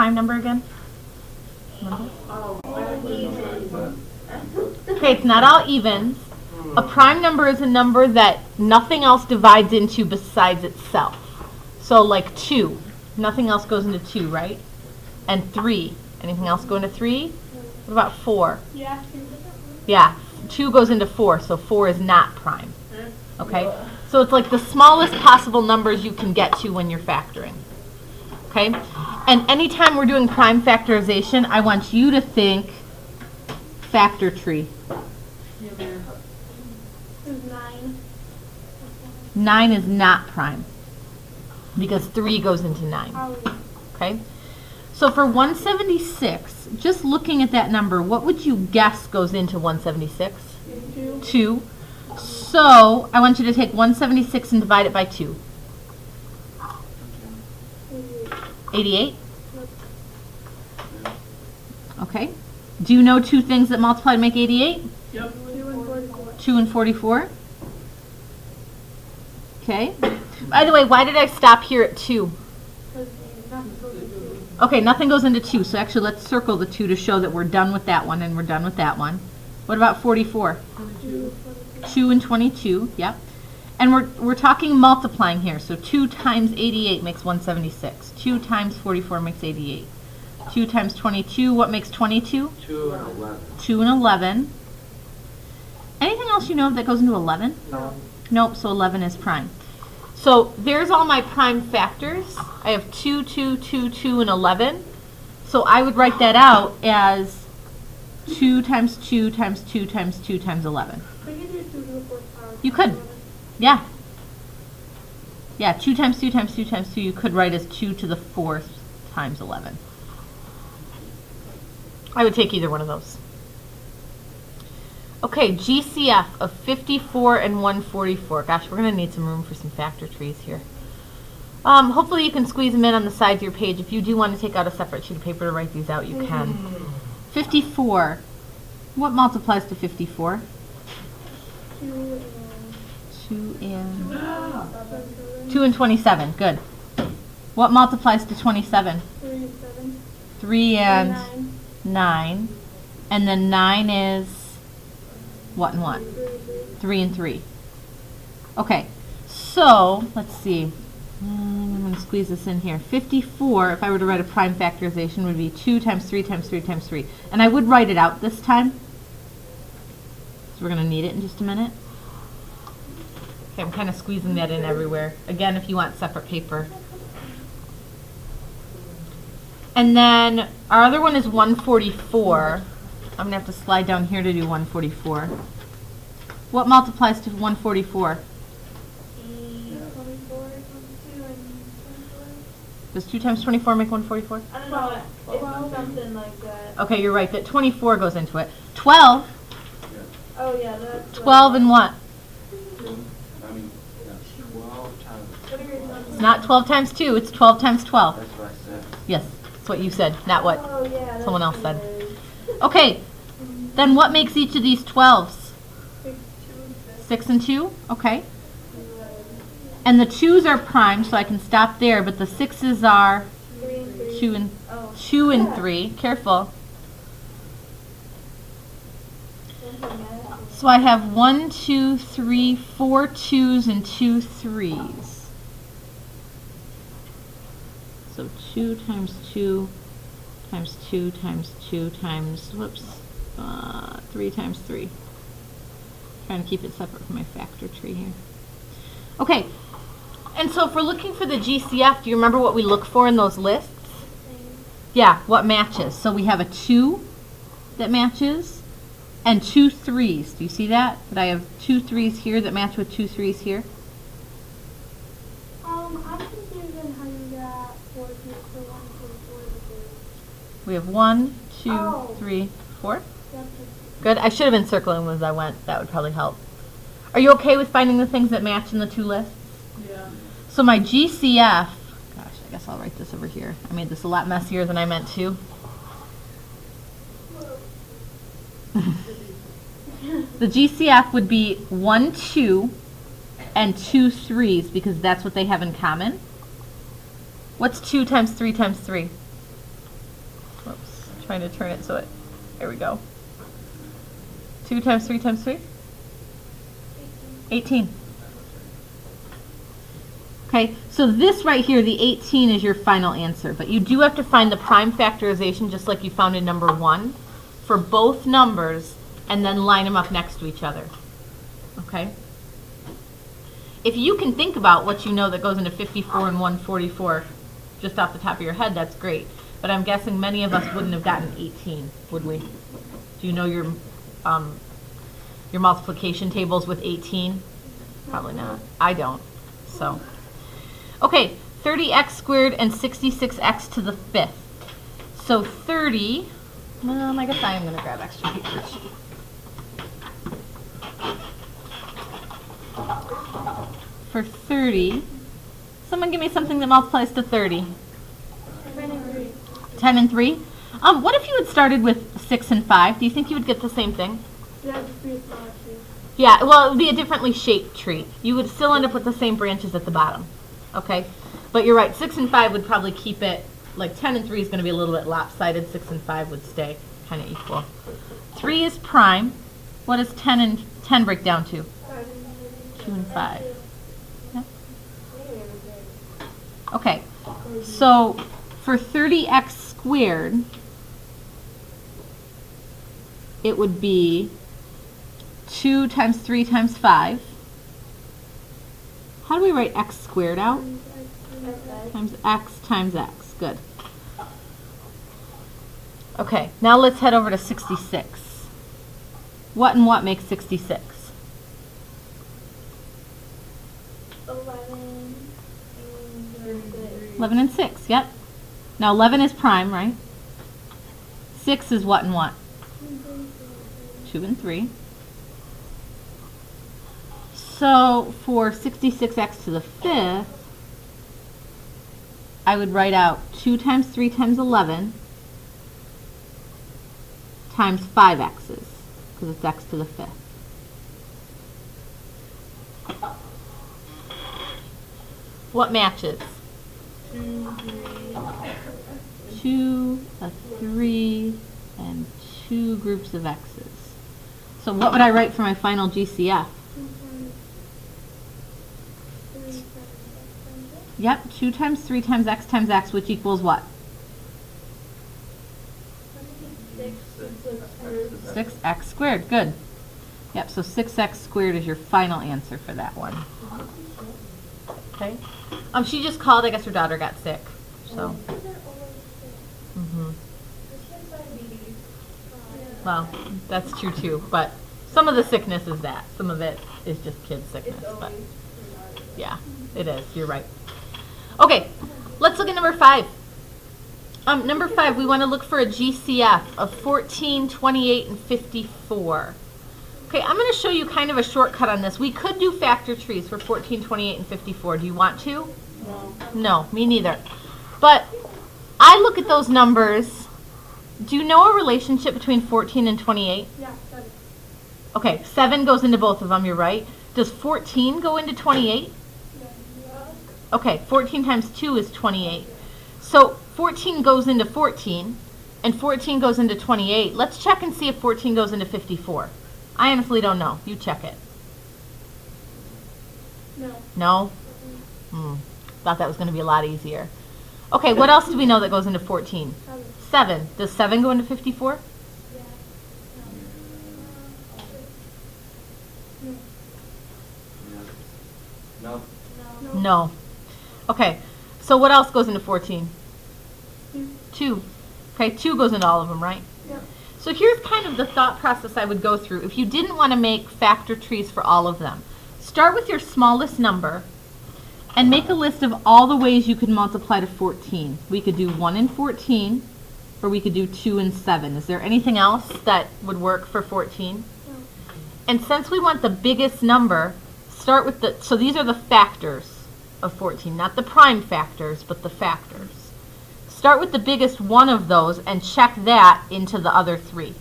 prime number again? Remember? Okay, it's not all evens. A prime number is a number that nothing else divides into besides itself. So like 2, nothing else goes into 2, right? And 3, anything else go into 3? What about 4? Yeah, 2 goes into 4, so 4 is not prime. Okay, so it's like the smallest possible numbers you can get to when you're factoring. Okay, and anytime we're doing prime factorization, I want you to think factor tree. 9 is not prime because 3 goes into 9. Okay, so for 176, just looking at that number, what would you guess goes into 176? 2. So I want you to take 176 and divide it by 2. 88? Okay. Do you know two things that multiply to make 88? Yep. 2 and 44. Okay. By the way, why did I stop here at 2? Okay, nothing goes into 2. So actually, let's circle the 2 to show that we're done with that one and we're done with that one. What about 44? 2 and 22. Yep. And we're talking multiplying here. So 2 times 88 makes 176. 2 times 44 makes 88. 2 times 22, what makes 22? 2 and 11. 2 and 11. Anything else you know that goes into 11? No. Nope, so 11 is prime. So there's all my prime factors. I have 2, 2, 2, 2, and 11. So I would write that out as 2 times 2 times 2 times 2 times 11. You could. Yeah. Yeah, 2 times 2 times 2 times 2 you could write as 2 to the 4th times 11. I would take either one of those. Okay, GCF of 54 and 144. Gosh, we're going to need some room for some factor trees here. Hopefully you can squeeze them in on the sides of your page. If you do want to take out a separate sheet of paper to write these out, you can. 54. What multiplies to 54? 2 and 27. Good. What multiplies to 27? 3 and 9. And then 9 is what and what? 3 and 3. Okay. So, let's see. I'm going to squeeze this in here. 54, if I were to write a prime factorization, would be 2 times 3 times 3 times 3. And I would write it out this time. So we're going to need it in just a minute. Okay, I'm kind of squeezing that in everywhere. Again, if you want separate paper. And then our other one is 144. I'm going to have to slide down here to do 144. What multiplies to 144? Does 2 times 24 make 144? I don't know. It's something like that. Okay, you're right. That 24 goes into it. 12. Oh, yeah. That's 12 and what? 12 times. It's not 12 times 2. It's 12 times 12. That's what I said. Yes, that's what you said, not what Oh, yeah. someone else said. Okay, then what makes each of these 12s? 6 and 2? Okay. And the 2s are prime, so I can stop there, but the 6s are 2 and 3. Careful. So I have 1, 2, 3, 4 2s and 2 3s. So 2 times 2 times 2 times 2 times, 3 times 3. Trying to keep it separate from my factor tree here. Okay, and so if we're looking for the GCF, do you remember what we look for in those lists? Yeah, what matches? So we have a 2 that matches and 2 3s. Do you see that? That I have 2 3s here that match with 2 3s here? I'm confused on how you got 4 2 for 1 4 4. We have 1, 2, 3, 4. Good. I should have been circling them as I went. That would probably help. Are you okay with finding the things that match in the two lists? Yeah. So my GCF, gosh, I guess I'll write this over here. I made this a lot messier than I meant to. The GCF would be 1 2 and 2 3s because that's what they have in common. What's 2 times 3 times 3? trying to turn it so it, there we go. 2 times 3 times 3? 18. Okay, so this right here, the 18 is your final answer, but you do have to find the prime factorization just like you found in number 1 for both numbers and then line them up next to each other. Okay? If you can think about what you know that goes into 54 and 144 just off the top of your head, that's great. But I'm guessing many of us wouldn't have gotten 18, would we? Do you know your multiplication tables with 18? Probably not. I don't. So, okay, 30x squared and 66x to the 5th. So 30, I guess I am going to grab extra paper sheet. For 30, someone give me something that multiplies to 30. 10 and 3. 10 and 3? What if you had started with 6 and 5? Do you think you would get the same thing? Yeah, just be a smaller tree. Yeah, well, it would be a differently shaped tree. You would still end up with the same branches at the bottom. Okay? But you're right, 6 and 5 would probably keep it, like 10 and 3 is going to be a little bit lopsided. 6 and 5 would stay kind of equal. 3 is prime. What does 10 and 10 break down to? 2 and 5. Yep. Okay, so for 30x squared, it would be 2 times 3 times 5. How do we write x squared out? Times x. Good. Okay, now let's head over to 66. What and what makes 66? 11 and 6, yep. Now 11 is prime, right? 6 is what and what? 2 and 3. So for 66x to the 5th, I would write out 2 times 3 times 11 times 5 x's, because it's x to the 5th. What matches? 2, a 3, and 2 groups of x's. So what would I write for my final GCF? Yep, 2 times 3 times x, which equals what? 6x squared, good. Yep, so 6x squared is your final answer for that one. Okay. She just called, I guess her daughter got sick, so. Well, that's true too, but some of the sickness is that. Some of it is just kid sickness, but yeah, it is, you're right. Okay, let's look at number 5. Number 5, we want to look for a GCF of 14, 28, and 54. Okay, I'm going to show you kind of a shortcut on this. We could do factor trees for 14, 28, and 54. Do you want to? No. No, me neither. But I look at those numbers. Do you know a relationship between 14 and 28? Yeah, 7. Okay, 7 goes into both of them, you're right. Does 14 go into 28? Okay, 14 times 2 is 28. So 14 goes into 14, and 14 goes into 28. Let's check and see if 14 goes into 54. I honestly don't know. You check it. No. No? Thought that was going to be a lot easier. Okay, what else do we know that goes into 14? 7. Does 7 go into 54? Yeah. No. No. Okay, so what else goes into 14? 2. 2. Okay, 2 goes into all of them, right? Yeah. So here's kind of the thought process I would go through if you didn't want to make factor trees for all of them. Start with your smallest number and make a list of all the ways you could multiply to 14. We could do 1 and 14, or we could do 2 and 7. Is there anything else that would work for 14? No. And since we want the biggest number, start with the, so these are the factors of 14, not the prime factors, but the factors. Start with the biggest one of those and check that into the other 3.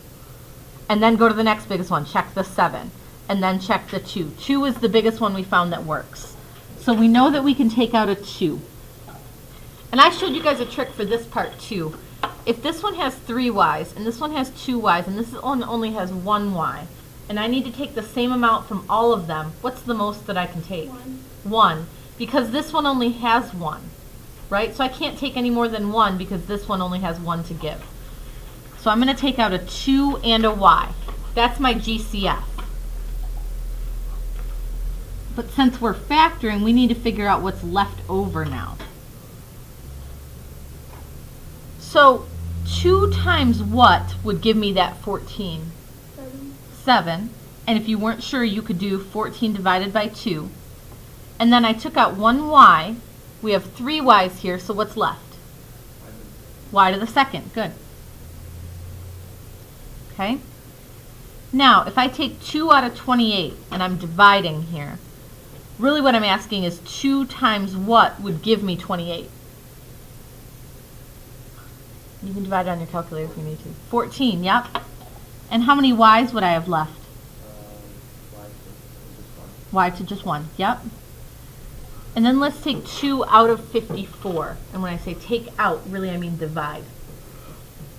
And then go to the next biggest one, check the 7, and then check the 2. 2 is the biggest one we found that works. So we know that we can take out a 2. And I showed you guys a trick for this part too. if this one has 3 y's, and this one has 2 y's, and this one only has 1 y, and I need to take the same amount from all of them, what's the most that I can take? 1. Because this one only has 1, right? So I can't take any more than 1 because this one only has 1 to give. So I'm going to take out a 2 and a y. That's my GCF. But since we're factoring, we need to figure out what's left over now. So 2 times what would give me that 14? 7. And if you weren't sure, you could do 14 divided by 2. And then I took out 1 y. We have 3 y's here, so what's left? Y to the second. Good. Okay. Now, if I take 2 out of 28, and I'm dividing here, really what I'm asking is 2 times what would give me 28? You can divide it on your calculator if you need to. 14, yep. And how many y's would I have left? Y to just 1, yep. And then let's take 2 out of 54. And when I say take out, really I mean divide.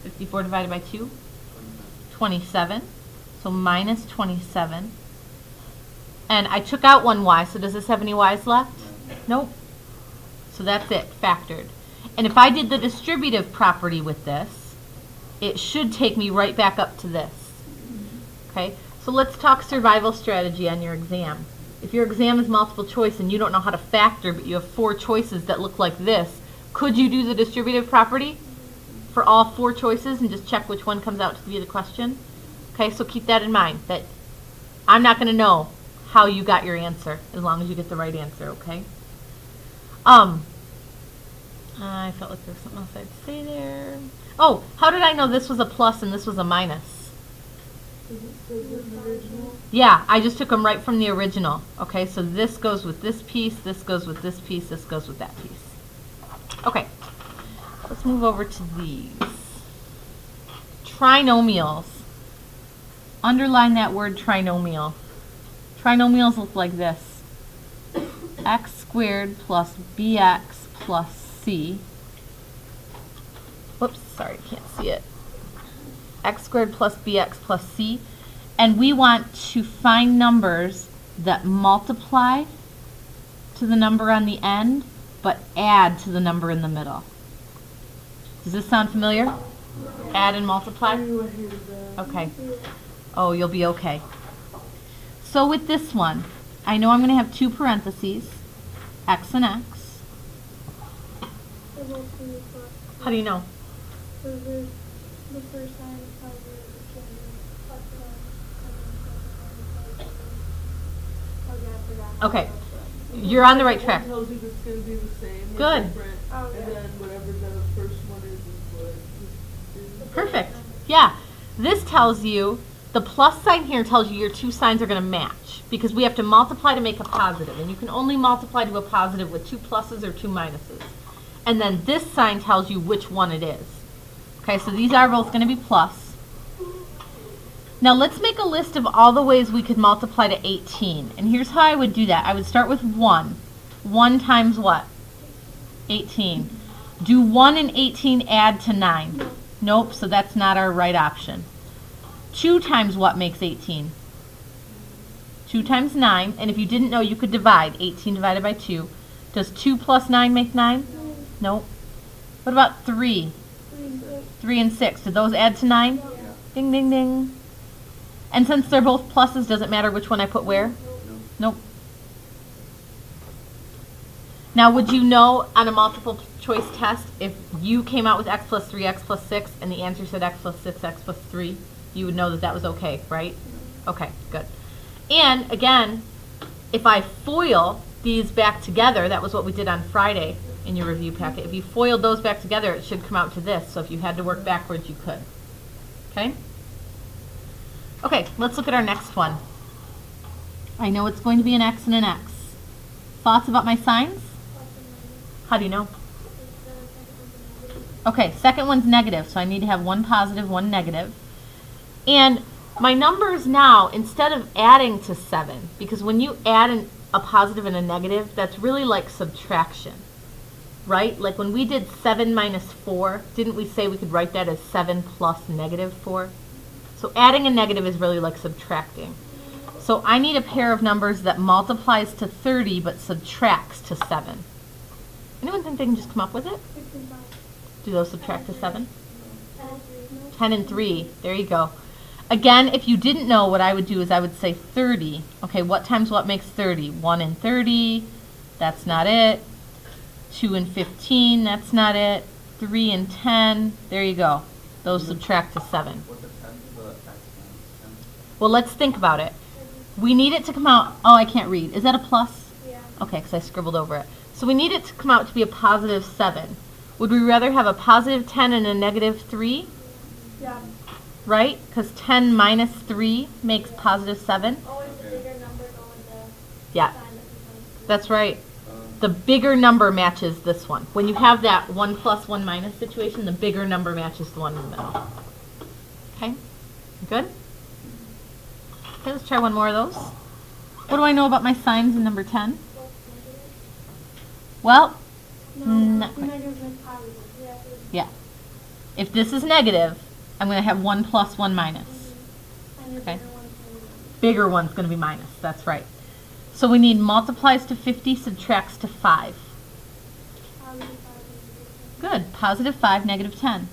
54 divided by 2? 27. So minus 27. And I took out 1 y, so does this have any y's left? Nope. So that's it, factored. And if I did the distributive property with this, it should take me right back up to this. Okay, so let's talk survival strategy on your exam. If your exam is multiple choice and you don't know how to factor, but you have 4 choices that look like this, could you do the distributive property for all 4 choices and just check which one comes out to be the question? Okay, so keep that in mind, that I'm not going to know how you got your answer as long as you get the right answer, okay? I felt like there was something else I'd say there. Oh, how did I know this was a plus and this was a minus? Yeah, I just took them right from the original. Okay, so this goes with this piece, this goes with this piece, this goes with that piece. Okay, let's move over to these. Trinomials. Underline that word trinomial. Trinomials look like this. X squared plus bx plus c. Whoops, sorry, can't see it. X squared plus bx plus c. And we want to find numbers that multiply to the number on the end, but add to the number in the middle. Does this sound familiar? Add and multiply? Okay. Oh, you'll be okay. So with this one, I know I'm going to have 2 parentheses, x and x. How do you know? The first line is probably Okay, you're on the right track. Tells you it's going to be the same. Good. And then whatever the first one is what. Perfect. Yeah. This tells you, the plus sign here tells you your 2 signs are going to match because we have to multiply to make a positive, and you can only multiply to a positive with 2 pluses or 2 minuses. And then this sign tells you which one it is. Okay, so these are both going to be plus. Now let's make a list of all the ways we could multiply to 18. And here's how I would do that. I would start with 1. 1 times what? 18. Do 1 and 18 add to 9? Nope, so that's not our right option. 2 times what makes 18? 2 times 9. And if you didn't know, you could divide. 18 divided by 2. Does 2 plus 9 make 9? Nope. What about 3? 3 and 6. Do those add to 9? Ding, ding, ding. And since they're both pluses, does it matter which one I put where? Nope. Now, would you know on a multiple choice test, if you came out with x plus 3, x plus 6, and the answer said x plus 6, x plus 3, you would know that that was okay, right? Okay, good. And again, if I FOIL these back together, that was what we did on Friday in your review packet. If you FOILed those back together, it should come out to this. So if you had to work backwards, you could. Okay? Okay, let's look at our next one. I know it's going to be an x and an x. Thoughts about my signs? How do you know? Okay, second one's negative, so I need to have 1 positive, 1 negative. And my numbers now, instead of adding to 7, because when you add a positive and a negative, that's really like subtraction. right? Like when we did 7 minus 4, didn't we say we could write that as 7 plus negative 4? So adding a negative is really like subtracting. So I need a pair of numbers that multiplies to 30 but subtracts to 7. Anyone think they can just come up with it? Do those subtract to 7? 10 and 3. There you go. Again, if you didn't know, what I would do is I would say 30. Okay, what times what makes 30? 1 and 30. That's not it. 2 and 15. That's not it. 3 and 10. There you go. Those subtract to 7. What the 10 the X minus 10? Well, let's think about it. We need it to come out. Oh, I can't read. Is that a plus? Yeah. Okay, because I scribbled over it. So we need it to come out to be a positive 7. Would we rather have a positive 10 and a negative 3? Yeah. Right? Because 10 minus 3 makes positive 7. Always the bigger number go with the Yeah, sign that becomes. that's right. The bigger number matches this one. When you have that 1 plus 1 minus situation, the bigger number matches the one in the middle. Okay? Good? Okay, let's try one more of those. What do I know about my signs in number 10? Well, No, not the quite. negative is positive. Yeah. Yeah. If this is negative, I'm going to have 1 plus 1 minus. And the Okay. bigger one's gonna be Bigger one's going to be minus. That's right. So we need multiplies to 50, subtracts to 5. positive, positive. Good. Positive 5, negative 10.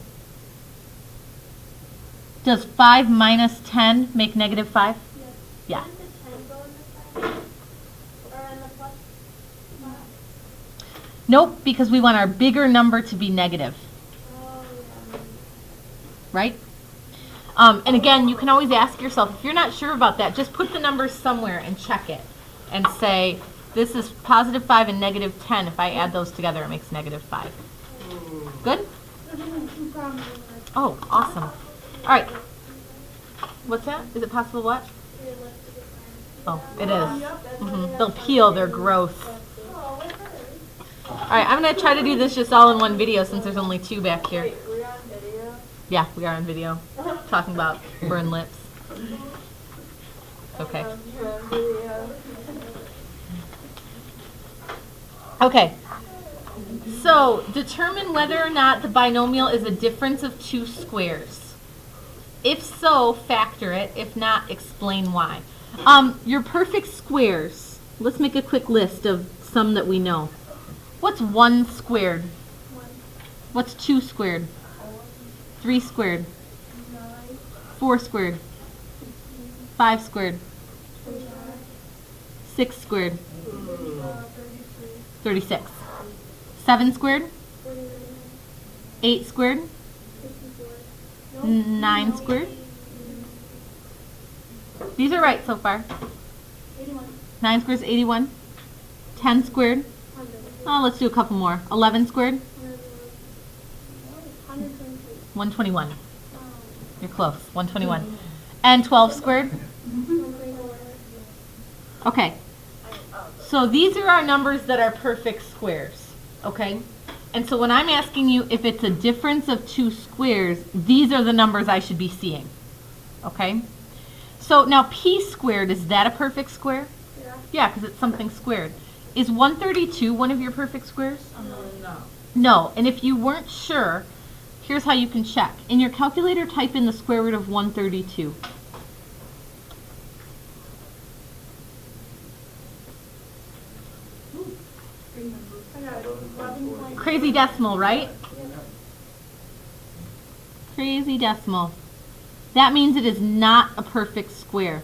Does 5 minus 10 make negative 5? Yes. Yeah. Doesn't the 10 go in the side? Or in the plus? Nope, because we want our bigger number to be negative, Oh, yeah. right? And again, you can always ask yourself, if you're not sure about that, just put the numbers somewhere and check it. And say, this is positive 5 and negative 10. If I add those together, it makes negative 5. Good? There's only 2 problems in Oh, awesome. All right. What's that? Is it possible what? the Oh, it is. They'll peel. They're gross. Oh, what hurt? All right, I'm going to try to do this just all in one video since there's only 2 back here. Wait, we're on video? Yeah, we are on video. Talking about burned lips. Okay. You're on video. Okay. So, determine whether or not the binomial is a difference of 2 squares. If so, factor it. If not, explain why. Your perfect squares. Let's make a quick list of some that we know. What's 1 squared? 1, What's 2 squared? 3 squared? 9, 4 squared? 5 squared? 29, 6 squared? 33, 36. 7 squared? 49, 8 squared? 54. 9 squared? These are right so far. 81, 9 squared is 81. 10 squared? 100, Oh, let's do a couple more. 11 squared? 123. 121. You're close. 121. And 12 squared? 124. Okay. So these are our numbers that are perfect squares. Okay? And so when I'm asking you if it's a difference of 2 squares, these are the numbers I should be seeing. Okay? So now p squared, is that a perfect square? Yeah. Yeah, because it's something squared. Is 132 one of your perfect squares? No. No. And if you weren't sure, here's how you can check. In your calculator, type in the square root of 132. I got 11. Crazy decimal, right? Crazy decimal. That means it is not a perfect square.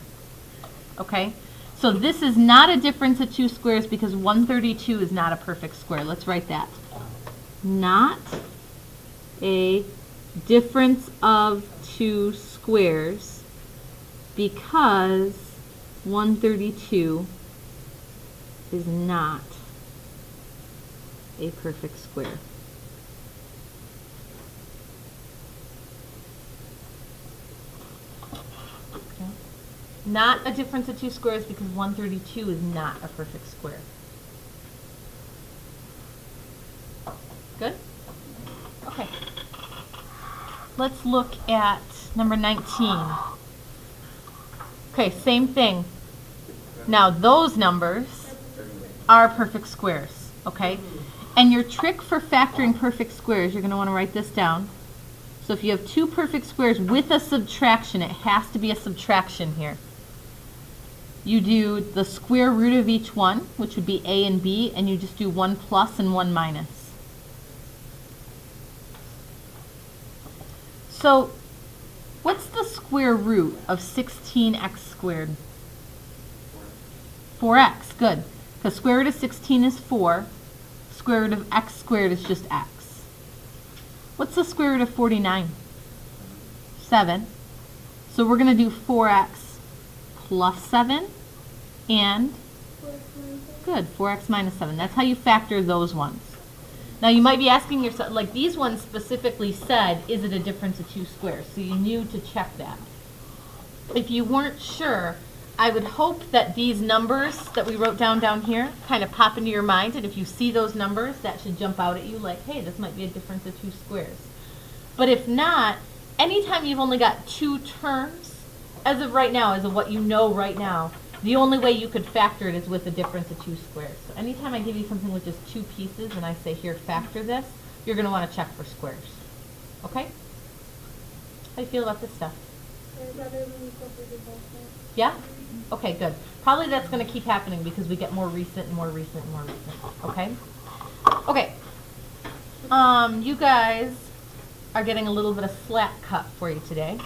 Okay? So this is not a difference of 2 squares because 132 is not a perfect square. Let's write that. Not a difference of 2 squares because 132 is not a perfect square. Okay. Not a difference of 2 squares because 132 is not a perfect square. Good? Okay. Let's look at number 19. Okay, same thing. Now those numbers are perfect squares, okay? And your trick for factoring perfect squares, you're going to want to write this down. So if you have two perfect squares with a subtraction, it has to be a subtraction here. You do the square root of each one, which would be a and b, and you just do 1 plus and 1 minus. So what's the square root of 16x squared? 4x, good. Because square root of 16 is 4. Square root of x squared is just x. What's the square root of 49? 7. So we're going to do 4x plus 7 and, good, 4x minus 7. That's how you factor those ones. Now you might be asking yourself, like these ones specifically said, is it a difference of two squares? So you knew to check that. If you weren't sure, I would hope that these numbers that we wrote down here kind of pop into your mind, and if you see those numbers, that should jump out at you like, hey, this might be a difference of two squares. But if not, anytime you've only got two terms, as of right now, as of what you know right now, the only way you could factor it is with a difference of two squares. So anytime I give you something with just two pieces and I say, here, factor this, you're going to want to check for squares. Okay? How do you feel about this stuff? Yeah? Okay, good. Probably that's going to keep happening because we get more recent and more recent and more recent. Okay? Okay. You guys are getting a little bit of slack cut for you today.